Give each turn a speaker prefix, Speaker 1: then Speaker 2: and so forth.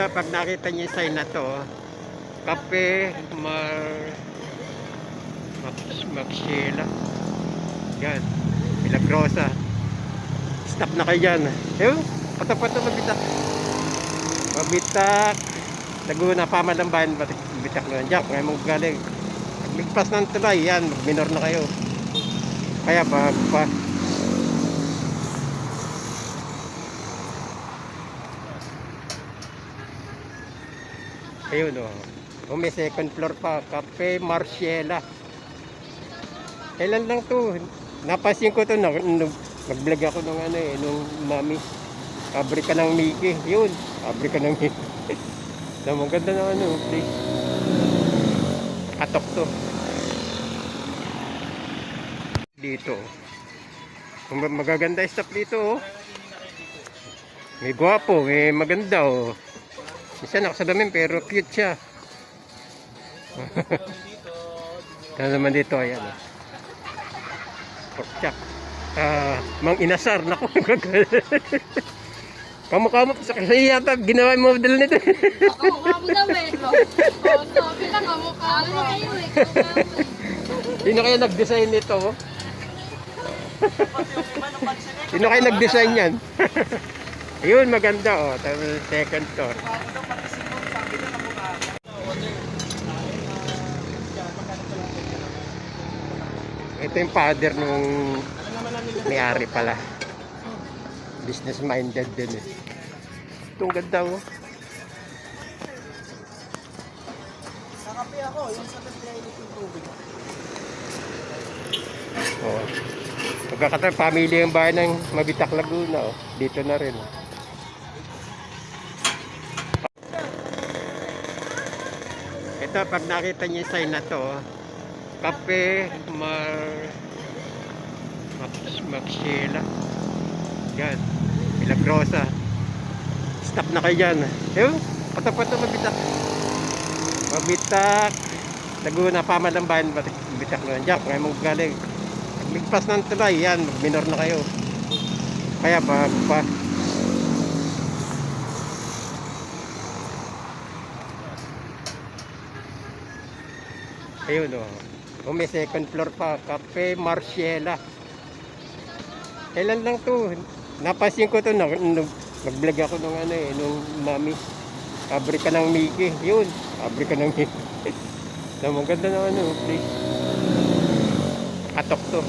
Speaker 1: Ito, pag nakita niyo yung sign na to, Kape Maxila. Yan, Milagrosa. Stop na kayo dyan. Ayun, patapat na Mabitak. Mabitak. Laguna, Pamalambayan, Mabitak na dyan. Ngayon mong galing. Ligpas ng tulay, yan, minor na kayo. Kaya pa. Ayun o. Oh. May second floor pa. Cafe Marciela. Kailan lang to? Napansin ko to. Nag-vlog ako nung nung mami. Pabrika ng Mickey. Yun. Pabrika ng Mickey. So, maganda na place. Katok to. Dito. Magaganda stop dito oh. May gwapo. May maganda oh. Isa nakasalamin pero cute siya. Ito naman dito, ayan. Pork chop. Mang Inasar, naku. Kamukha mo, kasi yata ginawa yung model nito.
Speaker 2: Kamukha mo daw eh. Sabi lang, kamukha mo kayo eh.
Speaker 1: Sino kaya nag-design nito? Sino kaya nag-design yan? Ayun, maganda oh. Second floor. Ito yung father nung may-ari pala. Business minded din eh. Itong ganda oh.
Speaker 3: Nakapi ako, yung sa pagkainit yung tubig.
Speaker 1: Oh. Pagkakataon, family yung bahay ng Mabitak, Laguna oh. Dito na rin. Ito, pag nakita niyo yung sign na to, Kape Maxila. Yan, Milagrosa. Stop na kayo dyan. Ayun, patapat na Mabitak. Mabitak. Laguna, Pamalambayan, Mabitak na dyan. Ngayon mong galing. Ligpas ng tulay, yan, minor na kayo. Kaya pa. Ayun o. Oh. May second floor pa. Cafe Marciela. Kailan lang to? Napansin ko to. Nag-vlog ako nung nung mami. Pabrika ng Mickey. Yun. Pabrika ng Mickey. So, maganda na place. Katok to.